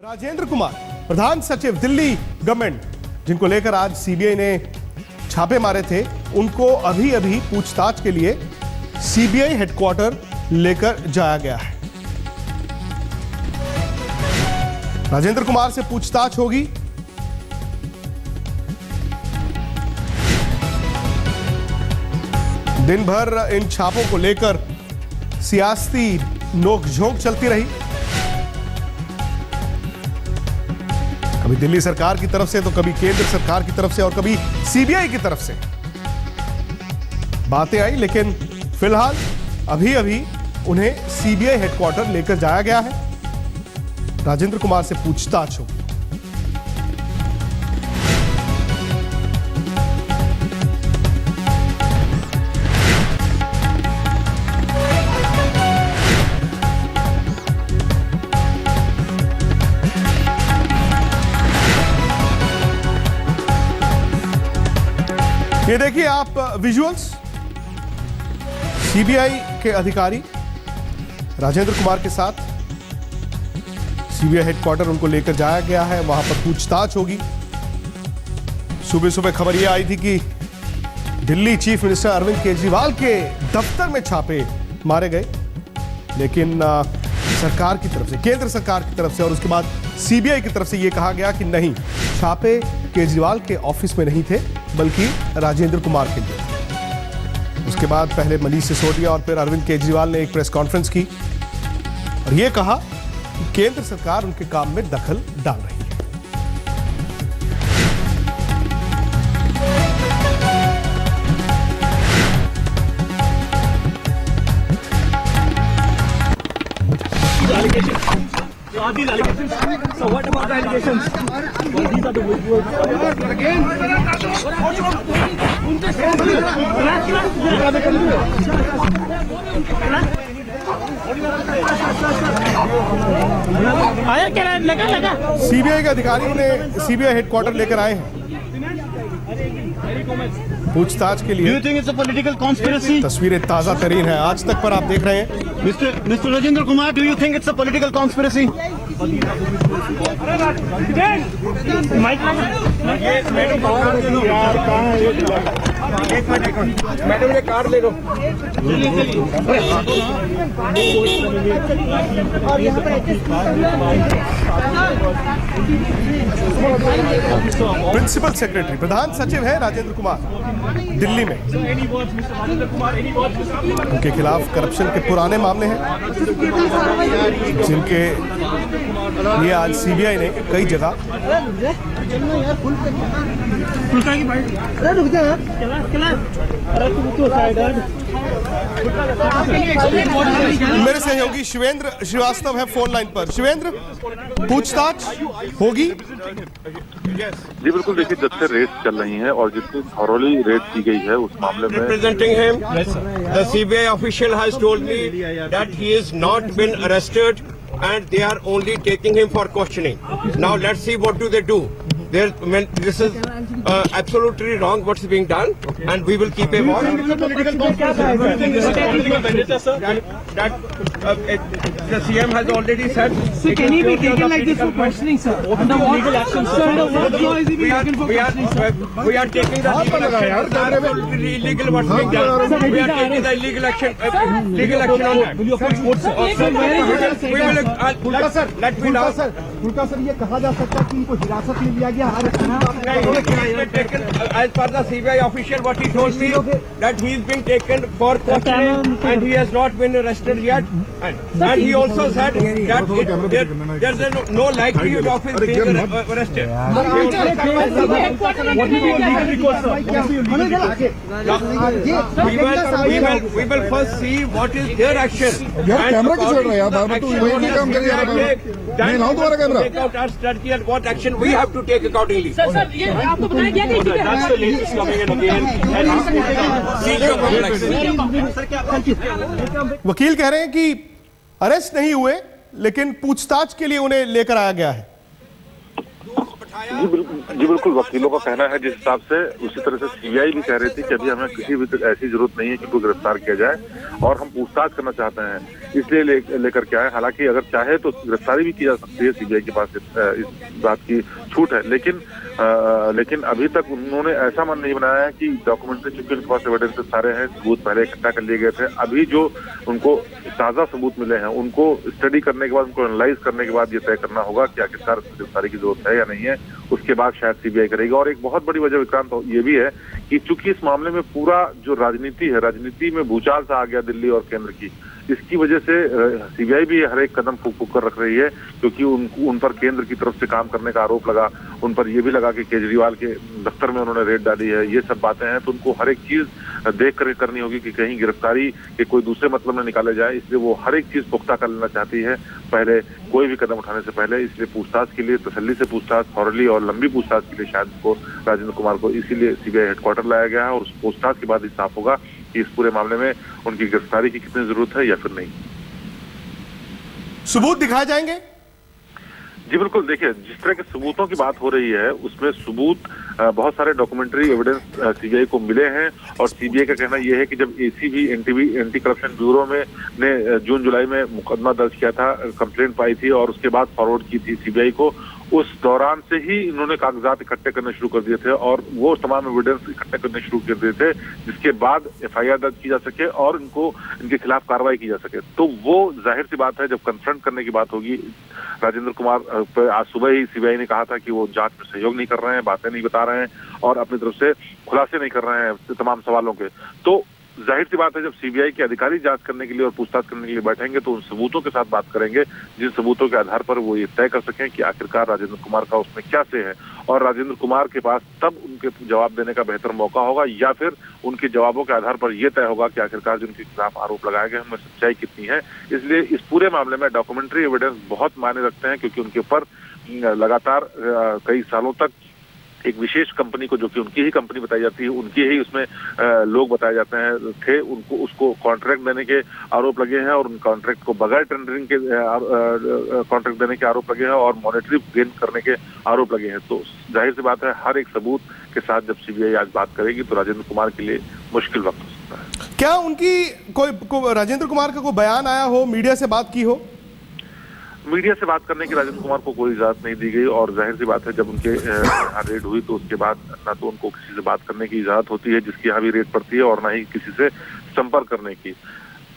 राजेंद्र कुमार प्रधान सचिव दिल्ली गवर्नमेंट, जिनको लेकर आज सीबीआई ने छापे मारे थे, उनको अभी अभी पूछताछ के लिए सीबीआई हेडक्वार्टर लेकर जाया गया है। राजेंद्र कुमार से पूछताछ होगी। दिन भर इन छापों को लेकर सियासी नोकझोंक चलती रही। कभी दिल्ली सरकार की तरफ से तो कभी केंद्र सरकार की तरफ से और कभी सीबीआई की तरफ से बातें आई, लेकिन फिलहाल अभी अभी उन्हें सीबीआई हेडक्वार्टर लेकर जाया गया है। राजेंद्र कुमार से पूछताछ होगी। ये देखिए आप विजुअल्स, सीबीआई के अधिकारी राजेंद्र कुमार के साथ सीबीआई हेडक्वार्टर उनको लेकर जाया गया है। वहां पर पूछताछ होगी। सुबह सुबह खबर यह आई थी कि दिल्ली चीफ मिनिस्टर अरविंद केजरीवाल के दफ्तर में छापे मारे गए, लेकिन सरकार की तरफ से, केंद्र सरकार की तरफ से और उसके बाद सीबीआई की तरफ से यह कहा गया कि नहीं, छापे केजरीवाल के ऑफिस में नहीं थे बल्कि राजेंद्र कुमार के लिए। उसके बाद पहले मनीष सिसोदिया और फिर अरविंद केजरीवाल ने एक प्रेस कॉन्फ्रेंस की और यह कहा कि केंद्र सरकार उनके काम में दखल डाल रही है। So what about the allegations? Well, these are the visuals. आया क्या लगा सीबीआई के अधिकारियों ने सीबीआई हेडक्वार्टर लेकर आए हैं पूछताछ के Do लिए। you think it's a political conspiracy? तस्वीरें ताजा तरीन है, आज तक पर आप देख रहे हैं। Mr. Rajendra Kumar, do you think it's a political conspiracy? Madam ये कार्ड ले लो। प्रिंसिपल सेक्रेटरी, प्रधान सचिव है राजेंद्र कुमार दिल्ली में। उनके खिलाफ करप्शन के पुराने मामले हैं, जिनके लिए आज सीबीआई ने कई जगह मेरे सहयोगी शिवेंद्र श्रीवास्तव है फोन लाइन पर। शिवेंद्र, पूछताछ होगी? जी बिल्कुल, देखिए जब से रेड चल रही है और जितनी थॉरोली रेड की गई है उस मामले में Representing him, the CBI official has told me that he is not been arrested and they are only taking him for questioning. Now let's see what do they do. This is absolutely wrong what's being done, and we will keep a watch. The CM has already said. So can he be taken like this for questioning, sir? Under what legal action, sir? Under what law is he being taken for questioning, sir? We are taking the legal action. Absolutely illegal what's being done. We are taking the legal action. Legal action on that. Will you approach court, sir? We will. Let me know. फुल्का sir, ये कहा जा सकता है कि इनको हिरासत में लिया गया। As per the CBI official, what he told me that he is being taken for questioning and he has not been arrested yet. And he also said that there's no likelihood of his being arrested. What will be your legal recourse, sir? We will first see what is their action. यार camera क्यों चल रहा है यार? बार-बार तो वही नहीं काम कर रहा है। नहीं लाऊं तुम्हारा camera. Take out our strategy and what action we have to take accordingly. Sir ये आपको बताया गया कि That's the latest coming in again. वकील कह रहे हैं कि अरेस्ट नहीं हुए, लेकिन पूछताछ के लिए उन्हें लेकर आया गया है। जी बिल्कुल वकीलों का कहना है जिस हिसाब से, उसी तरह से सीबीआई भी कह रही थी कि अभी हमें किसी भी ऐसी जरूरत नहीं है कि उनको गिरफ्तार किया जाए और हम पूछताछ करना चाहते हैं, इसलिए लेकर के आए। हालांकि अगर चाहे तो गिरफ्तारी भी की जा सकती है, सीबीआई के पास इस बात की छूट है, लेकिन अभी तक उन्होंने ऐसा मन नहीं बनाया है कि डॉक्यूमेंट्री, चूंकि उनके पास एविडेंसेस सारे हैं, सबूत पहले इकट्ठा कर लिए गए थे, अभी जो उनको ताजा सबूत मिले हैं उनको स्टडी करने के बाद, उनको एनालाइज करने के बाद ये तय करना होगा कि आखिरकार गिरफ्तारी की जरूरत है या नहीं है। उसके बाद शायद सीबीआई करेगी। और एक बहुत बड़ी वजह विक्रांत ये भी है कि चूंकि इस मामले में पूरा जो राजनीति है, राजनीति में भूचाल सा आ गया दिल्ली और केंद्र की, इसकी वजह से सीबीआई भी हर एक कदम फूक कर रख रही है, क्योंकि उन पर केंद्र की तरफ से काम करने का आरोप लगा, उन पर यह भी लगा कि केजरीवाल के दफ्तर में उन्होंने रेड डाली है, ये सब बातें हैं। तो उनको हर एक चीज देख कर करनी होगी कि कहीं गिरफ्तारी के कोई दूसरे मतलब में निकाले जाए, इसलिए वो हर एक चीज पुख्ता कर लेना चाहती है पहले, कोई भी कदम उठाने से पहले। इसलिए पूछताछ के लिए, तसल्ली से पूछताछ, थॉरली और लंबी पूछताछ के लिए शायद को राजेंद्र कुमार को इसीलिए सीबीआई हेडक्वार्टर लाया गया है, और उस पूछताछ के बाद ही साफ होगा कि इस पूरे मामले में उनकी गिरफ्तारी की कितनी जरूरत है या फिर नहीं। सबूत दिखाए जाएंगे? जी बिल्कुल, देखिए जिस तरह के सबूतों की बात हो रही है उसमें सबूत बहुत सारे डॉक्यूमेंट्री एविडेंस सीबीआई को मिले हैं, और सीबीआई का कहना यह है कि जब एसीबी एंटी करप्शन ब्यूरो ने जून जुलाई में मुकदमा दर्ज किया था, कंप्लेंट पाई थी और उसके बाद फॉरवर्ड की थी सीबीआई को, उस दौरान से ही इन्होंने कागजात इकट्ठे करने शुरू कर दिए थे और वो तमाम एविडेंस इकट्ठे करने शुरू कर दिए थे जिसके बाद एफआईआर दर्ज की जा सके और इनके खिलाफ कार्रवाई की जा सके। तो वो जाहिर सी बात है, जब कन्फ्रंट करने की बात होगी, राजेंद्र कुमार पर आज सुबह ही सीबीआई ने कहा था कि वो जांच में सहयोग नहीं कर रहे हैं, बातें नहीं बता रहे हैं और अपनी तरफ से खुलासे नहीं कर रहे हैं तमाम सवालों के। तो जाहिर सी बात है, जब सीबीआई के अधिकारी जांच करने के लिए और पूछताछ करने के लिए बैठेंगे तो उन सबूतों के साथ बात करेंगे, जिन सबूतों के आधार पर वो ये तय कर सकें कि आखिरकार राजेंद्र कुमार का उसमें क्या से है, और राजेंद्र कुमार के पास तब उनके जवाब देने का बेहतर मौका होगा, या फिर उनके जवाबों के आधार पर यह तय होगा कि आखिरकार जिनके खिलाफ आरोप लगाए गए उनमें सच्चाई कितनी है। इसलिए इस पूरे मामले में डॉक्यूमेंट्री एविडेंस बहुत मायने रखते हैं, क्योंकि उनके ऊपर लगातार कई सालों तक एक विशेष कंपनी को, जो कि उनकी ही कंपनी बताई जाती है, उनके ही उसमें लोग बताए जाते हैं थे, उनको उसको कॉन्ट्रैक्ट देने के आरोप लगे हैं और उन कॉन्ट्रैक्ट को बगैर टेंडरिंग के कॉन्ट्रैक्ट देने के आरोप लगे हैं और मॉनेटरी गेन करने के आरोप लगे हैं। तो जाहिर सी बात है, हर एक सबूत के साथ जब सीबीआई आज बात करेगी तो राजेंद्र कुमार के लिए मुश्किल वक्त हो सकता है। क्या उनकी राजेंद्र कुमार का कोई बयान आया हो, मीडिया से बात की हो? मीडिया से बात करने की राजेंद्र कुमार को कोई इजाजत नहीं दी गई, और जाहिर सी बात है, जब उनके यहाँ रेड हुई तो उसके बाद ना तो उनको किसी से बात करने की इजाजत होती है जिसकी यहाँ भी रेड पड़ती है, और ना ही किसी से संपर्क करने की।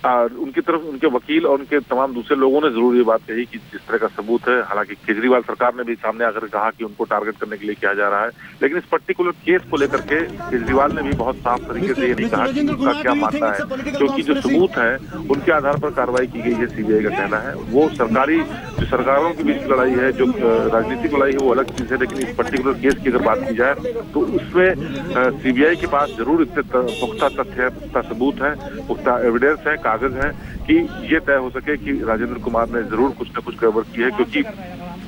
उनकी तरफ उनके वकील और उनके तमाम दूसरे लोगों ने जरूर ये बात कही कि जिस तरह का सबूत है, हालांकि केजरीवाल सरकार ने भी सामने आकर कहा कि उनको टारगेट करने के लिए किया जा रहा है, लेकिन इस पर्टिकुलर केस को लेकर के केजरीवाल ने भी बहुत साफ तरीके से ये नहीं कहा कि उनका क्या मानना है, क्योंकि जो सबूत है उनके आधार पर कार्रवाई की गई है, सीबीआई का कहना है। वो जो सरकारों के बीच लड़ाई है, जो राजनीतिक लड़ाई है, वो अलग चीज है, लेकिन इस पर्टिकुलर केस की अगर बात की जाए तो उसमें सीबीआई के पास जरूर इतने पुख्ता तथ्य है, पुख्ता सबूत है, पुख्ता एविडेंस है, कागज है कि ये तय हो सके कि राजेंद्र कुमार ने जरूर कुछ न कुछ गड़बड़ की है। क्योंकि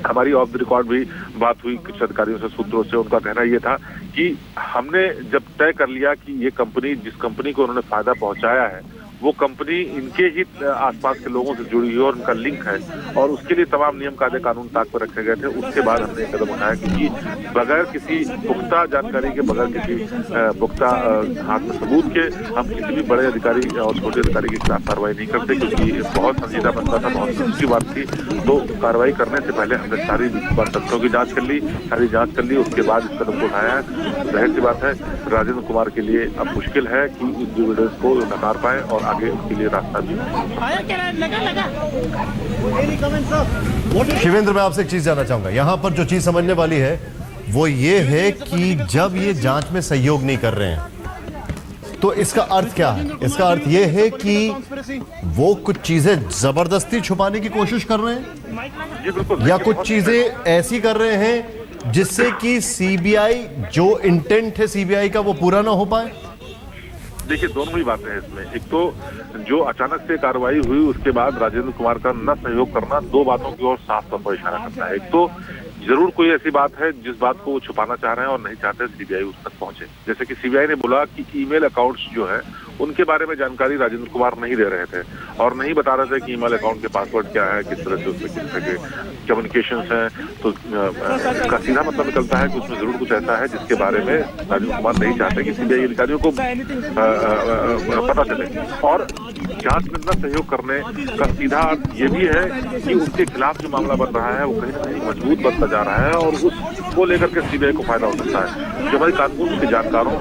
हमारी ऑफ द रिकॉर्ड भी बात हुई कुछ अधिकारियों से, सूत्रों से, उनका कहना यह था कि हमने जब तय कर लिया कि ये कंपनी, जिस कंपनी को उन्होंने फायदा पहुंचाया है, वो कंपनी इनके ही आसपास के लोगों से जुड़ी हुई है और उनका लिंक है, और उसके लिए तमाम नियम कायदे कानून ताक पर रखे गए थे। उसके बाद हमने कदम उठाया, क्योंकि बगैर किसी पुख्ता जानकारी के, बगैर किसी पुख्ता हाथ में सबूत के हम किसी भी बड़े अधिकारी और छोटे अधिकारी के खिलाफ कार्रवाई नहीं करते, क्योंकि बहुत संजीदा मसला था, बहुत संजीदी बात थी। तो कार्रवाई करने से पहले हमने सारी तथ्यों की जाँच कर ली, सारी जाँच कर ली, उसके बाद इस कदम को उठाया है। जाहिर सी बात है, राजेंद्र कुमार के लिए अब मुश्किल है कि इन एविडेंस को नकार पाए और आगे उसके लिए रास्ता भी। शिवेंद्र, मैं आपसे एक चीज जानना चाहूंगा। यहां पर जो चीज समझने वाली है वो ये है कि जब ये जांच में सहयोग नहीं कर रहे हैं तो इसका अर्थ क्या है? इसका अर्थ ये है कि वो कुछ चीजें जबरदस्ती छुपाने की कोशिश कर रहे हैं, या कुछ चीजें ऐसी कर रहे हैं जिससे कि सीबीआई जो इंटेंट है सीबीआई का वो पूरा ना हो पाए। देखिए, दोनों ही बातें हैं इसमें। एक तो जो अचानक से कार्रवाई हुई उसके बाद राजेंद्र कुमार का न सहयोग करना दो बातों की ओर साफ तौर पर इशारा करता है। एक तो जरूर कोई ऐसी बात है जिस बात को वो छुपाना चाह रहे हैं और नहीं चाहते सीबीआई उस तक पहुंचे। जैसे कि सीबीआई ने बोला कि ईमेल अकाउंट्स जो है उनके बारे में जानकारी राजेंद्र कुमार नहीं दे रहे थे और नहीं बता रहे थे कि ईमेल अकाउंट के पासवर्ड क्या है, किस तरह से उसमें किस तरह के कम्युनिकेशंस हैं। तो इसका सीधा मतलब निकलता है कि उसमें जरूर कुछ ऐसा है जिसके बारे में राजेंद्र कुमार नहीं चाहते कि सीबीआई अधिकारियों को पता चले। और जांच में न सहयोग करने का सीधा अर्थ ये भी है कि उनके खिलाफ जो मामला बन रहा है वो कहीं ना कहीं मजबूत बनता जा रहा है और उसको लेकर के सीबीआई को फायदा हो सकता है। जो हमारी कानून के जानकारों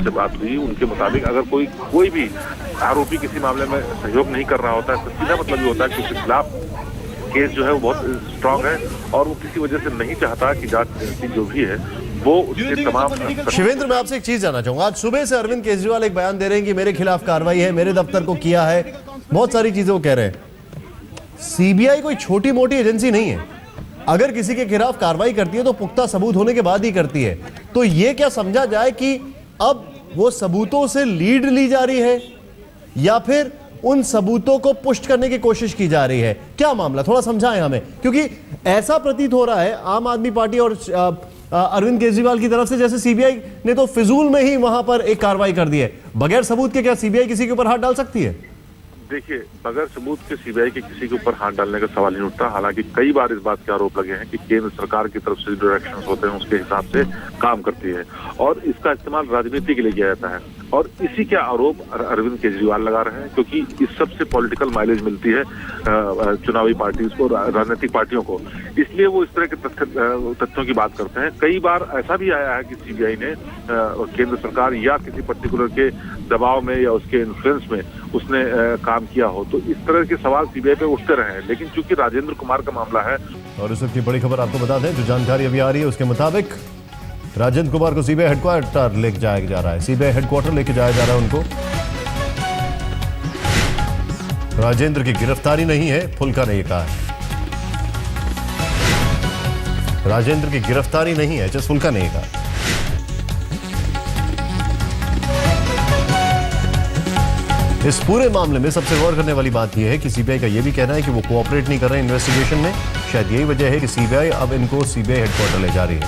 से बात हुई, उनके मुताबिक अगर कोई भी आरोपी किसी मामले में सहयोग नहीं कर रहा होता है तो सीधा मतलब ये होता है कि उसके खिलाफ केस जो है वो बहुत स्ट्रांग है और वो किसी वजह से नहीं चाहता कि जांच एजेंसी जो भी है वो उसके तमाम। शिवेंद्र, मैं आपसे एक चीज जानना चाहूंगा। आज सुबह से अरविंद केजरीवाल एक बयान दे रहे हैं कि मेरे खिलाफ कार्रवाई है, मेरे दफ्तर को किया है, बहुत सारी चीजें वो कह रहे हैं। सीबीआई कोई छोटी मोटी एजेंसी नहीं है। अगर किसी के खिलाफ कार्रवाई करती है तो पुख्ता सबूत होने के बाद ही करती है। तो ये क्या समझा जाए कि अब वो सबूतों से लीड ली जा रही है या फिर उन सबूतों को पुष्ट करने की कोशिश की जा रही है? क्या मामला, थोड़ा समझाएं हमें, क्योंकि ऐसा प्रतीत हो रहा है आम आदमी पार्टी और अरविंद केजरीवाल की तरफ से जैसे सीबीआई ने तो फिजूल में ही वहां पर एक कार्रवाई कर दी है। बगैर सबूत के क्या सीबीआई किसी के ऊपर हाथ डाल सकती है? देखिए, बगैर सबूत के सीबीआई के किसी के ऊपर हाथ डालने का सवाल नहीं उठता। हालांकि कई बार इस बात के आरोप लगे हैं कि केंद्र सरकार की तरफ से जो डायरेक्शंस होते हैं उसके हिसाब से काम करती है और इसका इस्तेमाल राजनीति के लिए किया जाता है और इसी के आरोप अरविंद केजरीवाल लगा रहे हैं क्योंकि इस सबसे पॉलिटिकल माइलेज मिलती है चुनावी पार्टी को, राजनीतिक पार्टियों को। इसलिए वो इस तरह के तथ्यों की बात करते हैं। कई बार ऐसा भी आया है कि सीबीआई ने केंद्र सरकार या किसी पर्टिकुलर के दबाव में या उसके इन्फ्लुएंस में उसने काम किया हो। तो इस तरह के सवाल सीबीआई पे उठते रहे हैं। लेकिन चूंकि राजेंद्र कुमार का मामला है और इस वक्त की बड़ी खबर आपको बता दें, जो जानकारी अभी आ रही है उसके मुताबिक राजेंद्र कुमार को सीबीआई हेडक्वार्टर लेके जाया जा रहा है। सीबीआई हेडक्वार्टर लेके जाया जा रहा है उनको। राजेंद्र की गिरफ्तारी नहीं है, फुल्का ने ये कहा है। राजेंद्र की गिरफ्तारी नहीं है, जस फुल्का ने ये कहा। इस पूरे मामले में सबसे गौर करने वाली बात यह है कि सीबीआई का यह भी कहना है कि वो कोऑपरेट नहीं कर रहे हैं इन्वेस्टिगेशन में। शायद यही वजह है कि सीबीआई अब इनको सीबीआई हेडक्वार्टर ले जा रही है,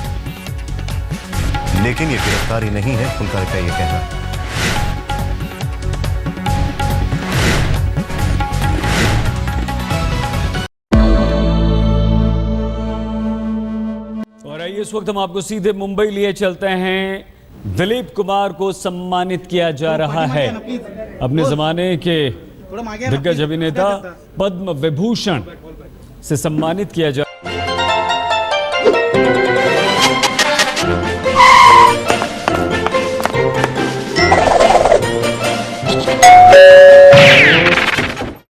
लेकिन ये गिरफ्तारी नहीं है, फुल्का का ये कहना है। और आइए इस वक्त हम आपको सीधे मुंबई लिए चलते हैं। दिलीप कुमार को सम्मानित किया जा रहा है। अपने जमाने के दिग्गज अभिनेता पद्म विभूषण से सम्मानित किया जा